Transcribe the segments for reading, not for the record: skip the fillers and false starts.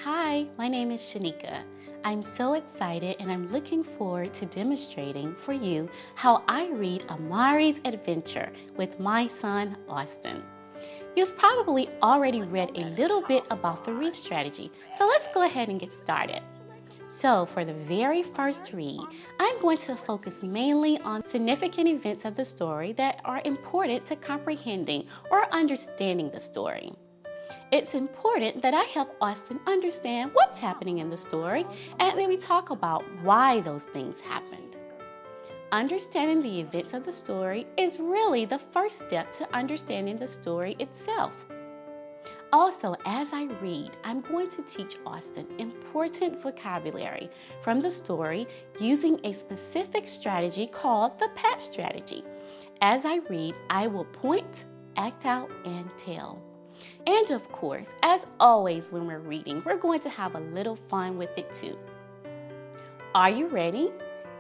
Hi, my name is Shanika. I'm so excited and I'm looking forward to demonstrating for you how I read Amari's Adventure with my son, Austin. You've probably already read a little bit about the read strategy, so let's go ahead and get started. So for the very first read, I'm going to focus mainly on significant events of the story that are important to comprehending or understanding the story. It's important that I help Austin understand what's happening in the story, and then we talk about why those things happened. Understanding the events of the story is really the first step to understanding the story itself. Also, as I read, I'm going to teach Austin important vocabulary from the story using a specific strategy called the PAT strategy. As I read, I will point, act out, and tell. And of course, as always when we're reading, we're going to have a little fun with it too. Are you ready?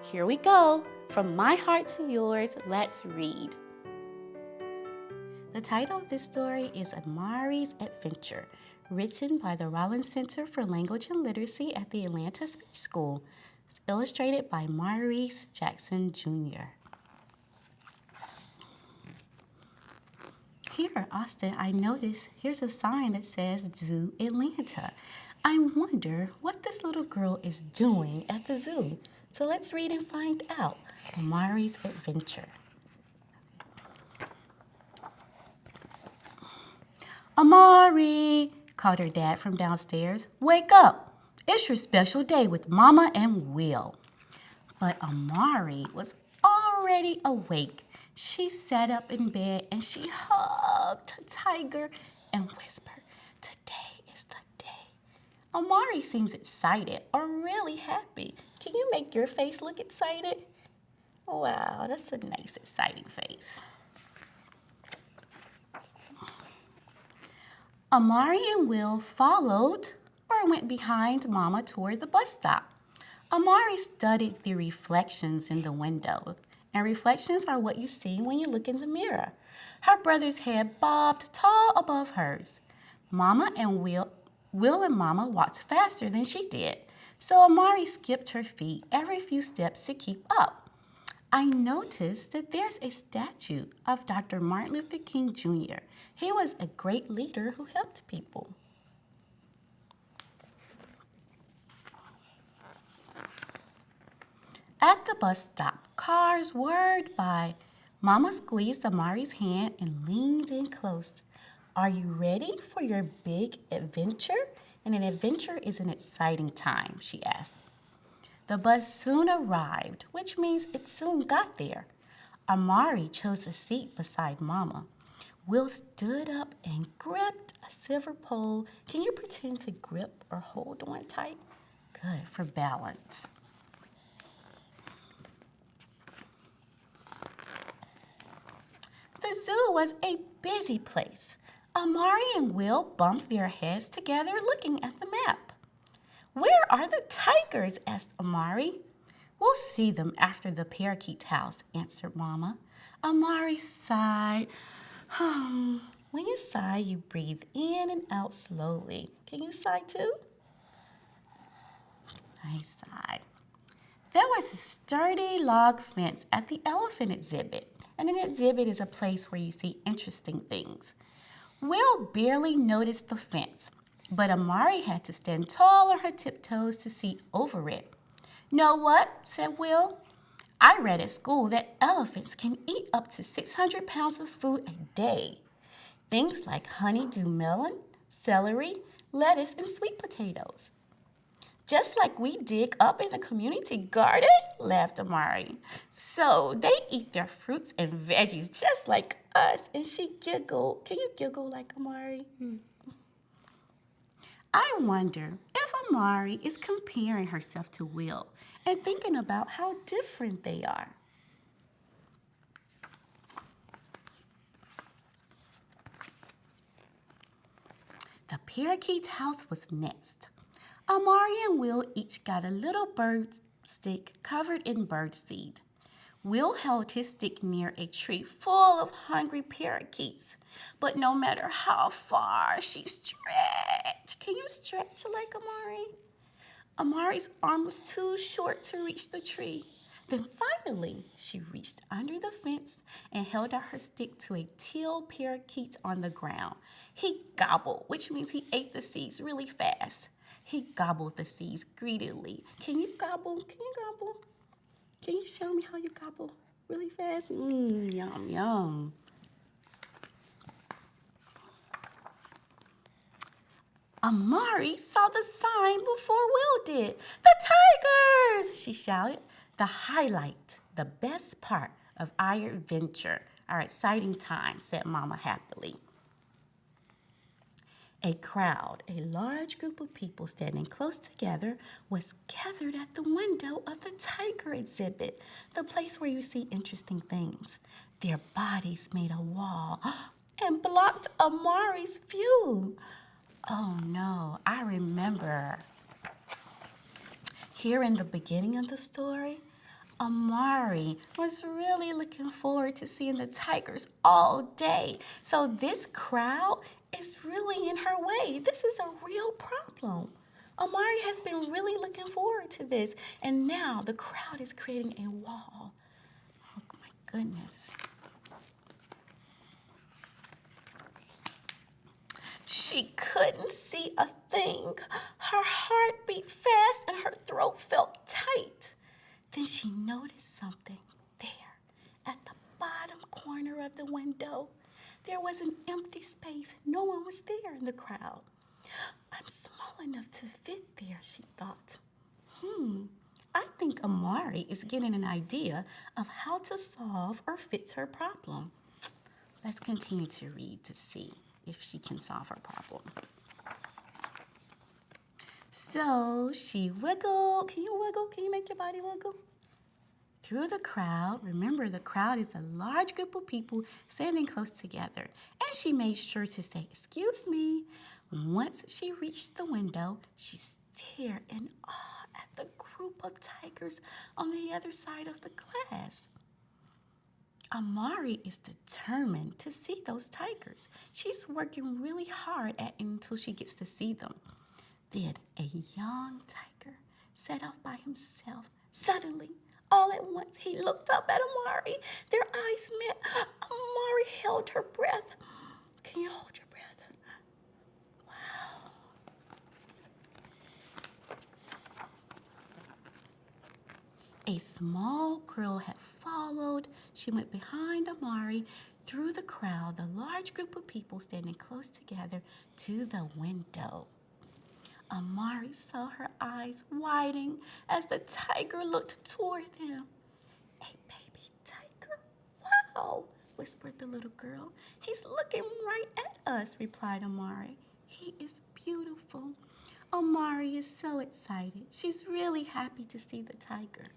Here we go. From my heart to yours, let's read. The title of this story is Amari's Adventure, written by the Rollins Center for Language and Literacy at the Atlanta Speech School. It's illustrated by Maurice Jackson Jr. Here, Austin, I noticed here's a sign that says Zoo Atlanta. I wonder what this little girl is doing at the zoo. So let's read and find out. Amari's Adventure. Amari, called her dad from downstairs. Wake up. It's your special day with Mama and Will. But Amari was already awake. She sat up in bed and she hugged Tiger and whispered, "Today is the day." Amari seems excited or really happy. Can you make your face look excited? Wow, that's a nice, exciting face. Amari and Will followed or went behind Mama toward the bus stop. Amari studied the reflections in the window, and reflections are what you see when you look in the mirror. Her brother's head bobbed tall above hers. Mama and Will and Mama walked faster than she did, so Amari skipped her feet every few steps to keep up. I noticed that there's a statue of Dr. Martin Luther King Jr. He was a great leader who helped people. At the bus stop, cars whirred by. Mama squeezed Amari's hand and leaned in close. Are you ready for your big adventure? And an adventure is an exciting time, she asked. The bus soon arrived, which means it soon got there. Amari chose a seat beside Mama. Will stood up and gripped a silver pole. Can you pretend to grip or hold one tight? Good, for balance. The zoo was a busy place. Amari and Will bumped their heads together looking at the map. Where are the tigers? Asked Amari. We'll see them after the parakeet house, answered Mama. Amari sighed. When you sigh, you breathe in and out slowly. Can you sigh too? I sighed. There was a sturdy log fence at the elephant exhibit, and an exhibit is a place where you see interesting things. Will barely noticed the fence, but Amari had to stand tall on her tiptoes to see over it. Know what? Said Will. I read at school that elephants can eat up to 600 pounds of food a day. Things like honeydew melon, celery, lettuce, and sweet potatoes. Just like we dig up in the community garden, laughed Amari. So they eat their fruits and veggies just like us. And she giggled. Can you giggle like Amari? I wonder if Amari is comparing herself to Will and thinking about how different they are. The parakeet's house was next. Amari and Will each got a little bird stick covered in bird seed. Will held his stick near a tree full of hungry parakeets. But no matter how far she stretched, can you stretch like Amari? Amari's arm was too short to reach the tree. Then finally, she reached under the fence and held out her stick to a teal parakeet on the ground. He gobbled, which means he ate the seeds really fast. He gobbled the seeds greedily. Can you gobble? Can you gobble? Can you show me how you gobble really fast? Yum, yum. Amari saw the sign before Will did. The tigers, she shouted. The highlight, the best part of our adventure, our exciting time, said Mama happily. A crowd, a large group of people standing close together, was gathered at the window of the tiger exhibit, the place where you see interesting things. Their bodies made a wall and blocked Amari's view. Oh no, I remember. Here in the beginning of the story, Amari was really looking forward to seeing the tigers all day. So this crowd is really in her way. This is a real problem. Amari has been really looking forward to this, and now the crowd is creating a wall. Oh my goodness. She couldn't see a thing. Her heart beat fast and her throat felt tight. Then she noticed something there at the bottom corner of the window. There was an empty space. No one was there in the crowd. I'm small enough to fit there, she thought. I think Amari is getting an idea of how to solve or fix her problem. Let's continue to read to see if she can solve her problem. So she wiggled. Can you wiggle? Can you make your body wiggle? Through the crowd. Remember, the crowd is a large group of people standing close together. And she made sure to say, "Excuse me." Once she reached the window, she stared in awe at the group of tigers on the other side of the glass. Amari is determined to see those tigers. She's working really hard at it until she gets to see them. Then a young tiger set off by himself. Suddenly, all at once, he looked up at Amari. Their eyes met. Amari held her breath. Can you hold your breath? Wow. A small girl had followed. She went behind Amari through the crowd, the large group of people standing close together, to the window. Amari saw her eyes widen as the tiger looked toward them. "A baby tiger? Wow," whispered the little girl. "He's looking right at us," replied Amari. "He is beautiful." Amari is so excited. She's really happy to see the tiger.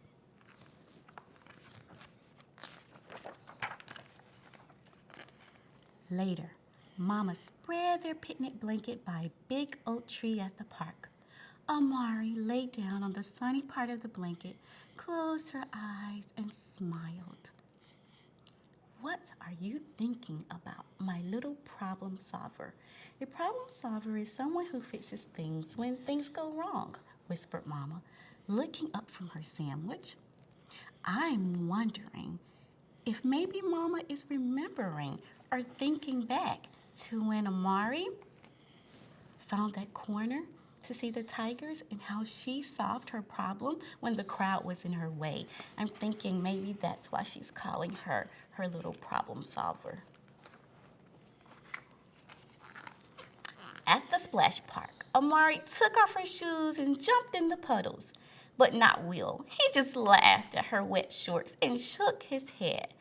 Later, Mama spread their picnic blanket by a big oak tree at the park. Amari lay down on the sunny part of the blanket, closed her eyes, and smiled. What are you thinking about, my little problem solver? A problem solver is someone who fixes things when things go wrong, whispered Mama, looking up from her sandwich. I'm wondering if maybe Mama is remembering or thinking back to when Amari found that corner to see the tigers and how she solved her problem when the crowd was in her way. I'm thinking maybe that's why she's calling her her little problem solver. At the splash park, Amari took off her shoes and jumped in the puddles. But not Will. He just laughed at her wet shorts and shook his head.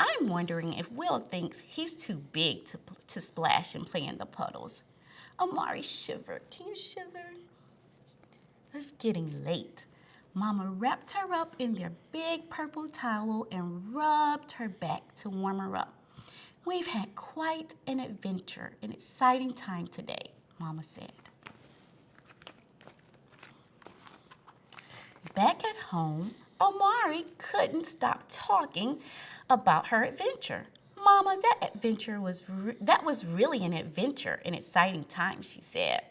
I'm wondering if Will thinks he's too big to splash and play in the puddles. Amari shivered. Can you shiver? It's getting late. Mama wrapped her up in their big purple towel and rubbed her back to warm her up. We've had quite an adventure, an exciting time today, Mama said. Back at home, Amari couldn't stop talking about her adventure. Mama, that was really an adventure, an exciting time, she said.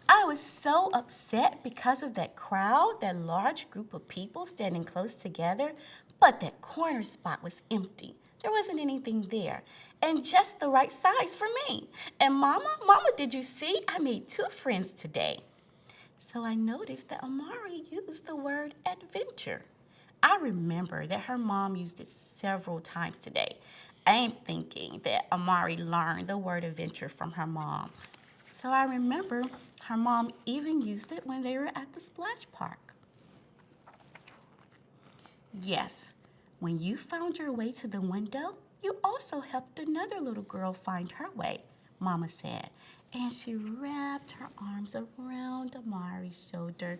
I was so upset because of that crowd, that large group of people standing close together, but that corner spot was empty. There wasn't anything there, and just the right size for me. And Mama, did you see? I made 2 friends today. So I noticed that Amari used the word adventure. I remember that her mom used it several times today. I am thinking that Amari learned the word adventure from her mom. So I remember her mom even used it when they were at the splash park. Yes, when you found your way to the window, you also helped another little girl find her way, Mama said, and she wrapped her arms around Amari's shoulder.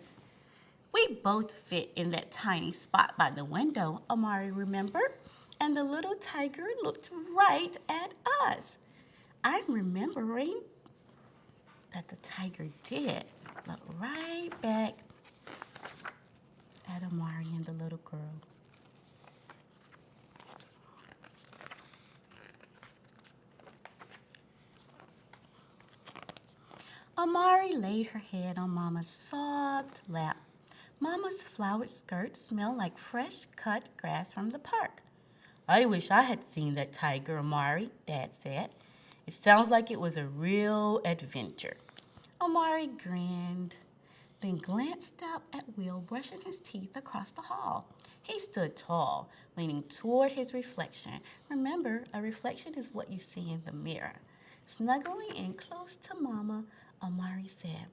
We both fit in that tiny spot by the window, Amari remembered, and the little tiger looked right at us. I'm remembering that the tiger did look right back at Amari and the little girl. Amari laid her head on Mama's soft lap. Mama's flowered skirt smelled like fresh cut grass from the park. I wish I had seen that tiger, Amari, Dad said. It sounds like it was a real adventure. Amari grinned, then glanced up at Will brushing his teeth across the hall. He stood tall, leaning toward his reflection. Remember, a reflection is what you see in the mirror. Snuggling in close to Mama, Amari said,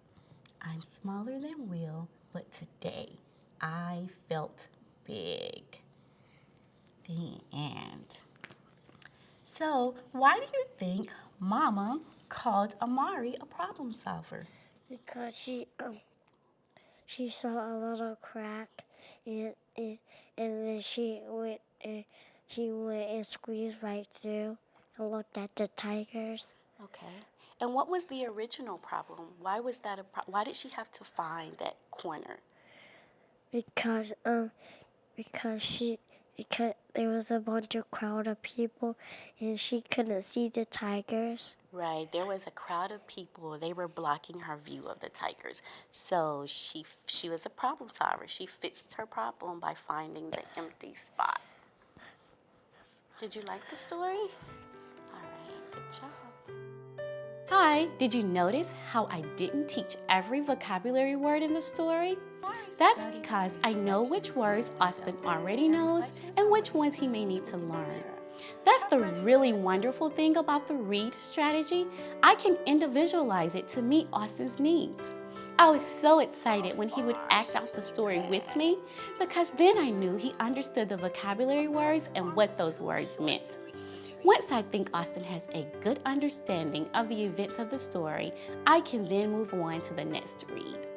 I'm smaller than Will, but today I felt big. The end. So, why do you think Mama called Amari a problem solver? Because she saw a little crack and then she went and squeezed right through and looked at the tigers. Okay. And what was the original problem? Why was that why did she have to find that corner? Because there was a bunch of crowd of people and she couldn't see the tigers. Right, there was a crowd of people. They were blocking her view of the tigers. So she was a problem solver. She fixed her problem by finding the empty spot. Did you like the story? All right, good job. Hi, did you notice how I didn't teach every vocabulary word in the story? That's because I know which words Austin already knows and which ones he may need to learn. That's the really wonderful thing about the READ strategy. I can individualize it to meet Austin's needs. I was so excited when he would act out the story with me because then I knew he understood the vocabulary words and what those words meant. Once I think Austin has a good understanding of the events of the story, I can then move on to the next read.